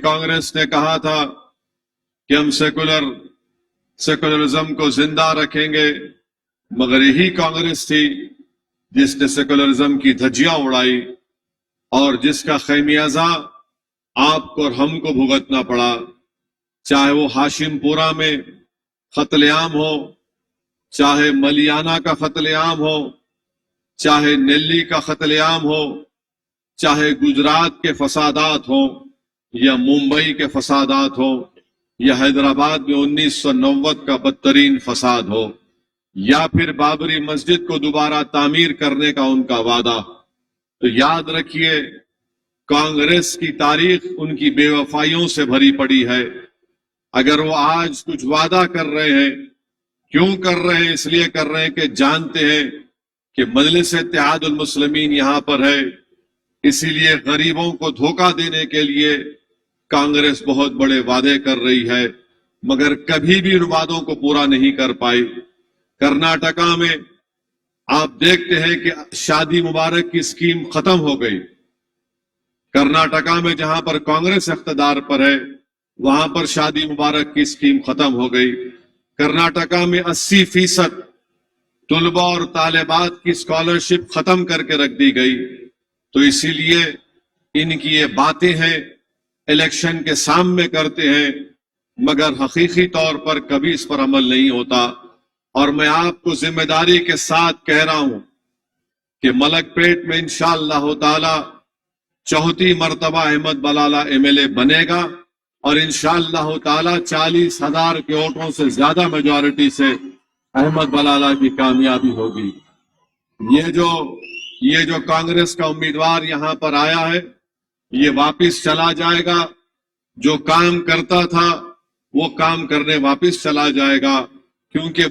कांग्रेस ने कहा था कि हम सेकुलरिज्म को जिंदा रखेंगे, मगर यही कांग्रेस थी जिसने सेकुलरिज्म की धज्जियां उड़ाई और जिसका खैमियाजा आपको और हमको भुगतना पड़ा। चाहे वो हाशिमपुरा में कत्लेआम हो, चाहे मलियाना का कत्लेआम हो, चाहे नेल्ली का कत्लेआम हो, चाहे गुजरात के फसादात हो, या मुंबई के फसादात हो, या हैदराबाद में 1990 का बदतरीन फसाद हो, या फिर बाबरी मस्जिद को दोबारा तामीर करने का उनका वादा। तो याद रखिए, कांग्रेस की तारीख उनकी बेवफाइयों से भरी पड़ी है। अगर वो आज कुछ वादा कर रहे हैं, क्यों कर रहे हैं? इसलिए कर रहे हैं कि जानते हैं कि मजलिस इत्तेहादुल मुस्लिमीन यहां पर है, इसीलिए गरीबों को धोखा देने के लिए कांग्रेस बहुत बड़े वादे कर रही है, मगर कभी भी उन वादों को पूरा नहीं कर पाई। कर्नाटका में आप देखते हैं कि शादी मुबारक की स्कीम खत्म हो गई। कर्नाटका में जहां पर कांग्रेस इख्तिदार पर है, वहां पर शादी मुबारक की स्कीम खत्म हो गई। कर्नाटका में 80% तुलबा और तालिबात की स्कॉलरशिप खत्म करके रख दी गई। तो इसीलिए इनकी ये बातें हैं, इलेक्शन के सामने करते हैं, मगर हकीकी तौर पर कभी इस पर अमल नहीं होता। और मैं आपको जिम्मेदारी के साथ कह रहा हूं कि मलकपेट में इंशाअल्लाह ताला चौथी मर्तबा अहमद बलाला एमएलए बनेगा और इंशाअल्लाह ताला 40,000 के वोटों से ज्यादा मेजॉरिटी से अहमद बलाला की कामयाबी होगी। ये जो कांग्रेस का उम्मीदवार यहां पर आया है, ये वापस चला जाएगा। जो काम करता था वो काम करने वापस चला जाएगा, क्योंकि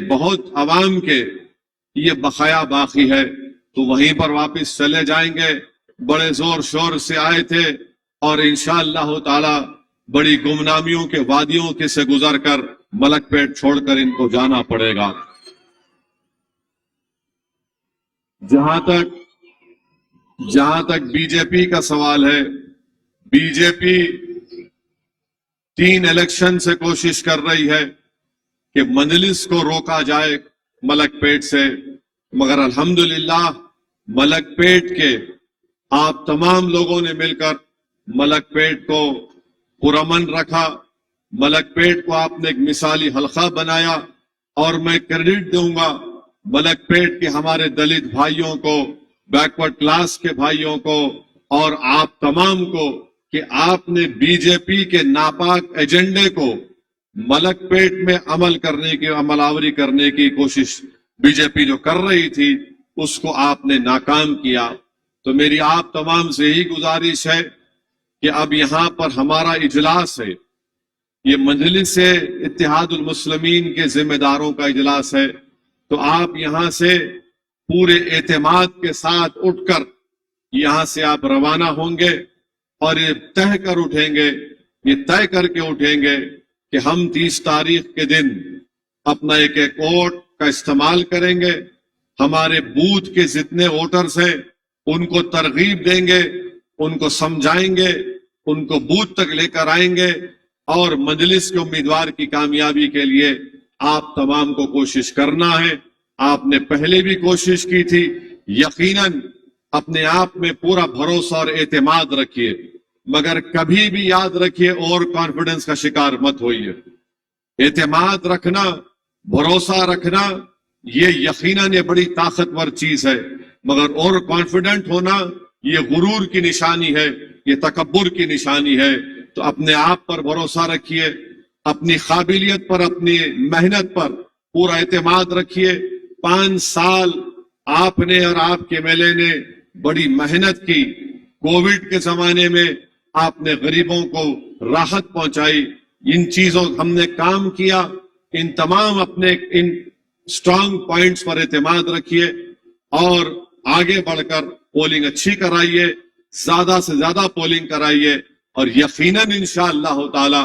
बहुत अवाम के ये बकाया बाकी है। तो वहीं पर वापस चले जाएंगे। बड़े जोर शोर से आए थे और इंशाअल्लाह ताला बड़ी गुमनामियों के वादियों के से गुजर कर मलकपेट छोड़कर इनको जाना पड़ेगा। जहां तक बीजेपी का सवाल है, बीजेपी 3 इलेक्शन से कोशिश कर रही है कि मजलिस को रोका जाए मलकपेट से, मगर अल्हम्दुलिल्लाह मलकपेट के आप तमाम लोगों ने मिलकर मलकपेट को पुरअमन रखा। मलकपेट को आपने एक मिसाली हल्का बनाया और मैं क्रेडिट दूंगा मलकपेट के हमारे दलित भाइयों को, बैकवर्ड क्लास के भाइयों को और आप तमाम को कि आपने बीजेपी के नापाक एजेंडे को मलकपेट में अमलावरी करने की कोशिश बीजेपी जो कर रही थी उसको आपने नाकाम किया। तो मेरी आप तमाम से यही गुजारिश है कि अब यहां पर हमारा इजलास है, ये मजलिस इत्तेहादुल मुस्लिमीन के जिम्मेदारों का इजलास है। तो आप यहां से पूरे एतमाद के साथ उठकर यहां से आप रवाना होंगे और ये तय करके उठेंगे कि हम 30 तारीख के दिन अपना एक वोट का इस्तेमाल करेंगे। हमारे बूथ के जितने वोटर्स हैं उनको तरगीब देंगे, उनको समझाएंगे, उनको बूथ तक लेकर आएंगे और मजलिस के उम्मीदवार की कामयाबी के लिए आप तमाम को कोशिश करना है। आपने पहले भी कोशिश की थी। यकीनन अपने आप में पूरा भरोसा और एतमाद रखिए, मगर कभी भी याद रखिए ओवर कॉन्फिडेंस का शिकार मत होइए। एतमाद रखना, भरोसा रखना, ये यकीनन ये बड़ी ताकतवर चीज है, मगर ओवर कॉन्फिडेंट होना ये गुरूर की निशानी है, ये तकब्बुर की निशानी है। तो अपने आप पर भरोसा रखिए, अपनी काबिलियत पर, अपनी मेहनत पर पूरा एतमाद रखिए। 5 साल आपने और आपके एमएलए ने बड़ी मेहनत की। कोविड के जमाने में आपने गरीबों को राहत पहुंचाई। इन चीजों हमने काम किया। इन तमाम अपने इन स्ट्रांग पॉइंट्स पर एतमाद रखिए और आगे बढ़कर पोलिंग अच्छी कराइए, ज्यादा से ज्यादा पोलिंग कराइए और यकीनन इंशाअल्लाह ताला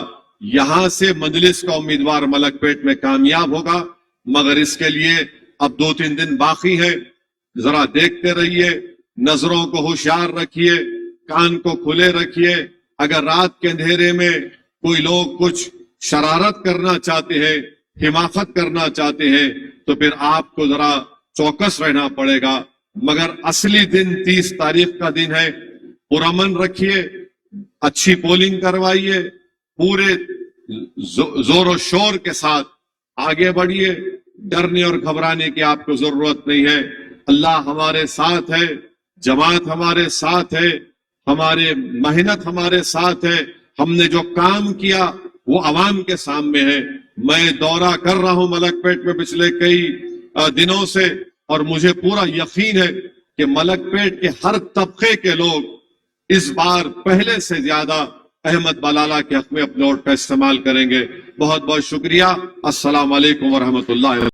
यहां से मजलिस का उम्मीदवार मलकपेट में कामयाब होगा। मगर इसके लिए अब 2-3 दिन बाकी है। जरा देखते रहिए, नजरों को होशियार रखिए, कान को खुले रखिए। اگر رات کے اندھیرے میں کوئی لوگ کچھ شرارت کرنا چاہتے ہیں، حماقت کرنا چاہتے ہیں، تو پھر آپ کو ذرا چوکس رہنا پڑے گا. مگر اصلی دن 30 تاریخ کا دن ہے. پرامن رکھیے، اچھی پولنگ کروائیے، پورے زور و شور کے ساتھ آگے بڑھیے. ڈرنے اور گھبرانے کی آپ کو ضرورت نہیں ہے. اللہ ہمارے ساتھ ہے، جماعت ہمارے ساتھ ہے، ہمارے محنت ہمارے ساتھ ہے. ہم نے جو کام کیا وہ عوام کے سامنے ہے. میں دورہ کر رہا ہوں ملک پیٹ میں پچھلے کئی دنوں سے، اور مجھے پورا یقین ہے کہ ملک پیٹ کے ہر طبقے کے لوگ اس بار پہلے سے زیادہ احمد بلالہ کے حق میں اپنے ووٹ کا استعمال کریں گے. بہت بہت شکریہ. السلام علیکم ورحمۃ اللہ.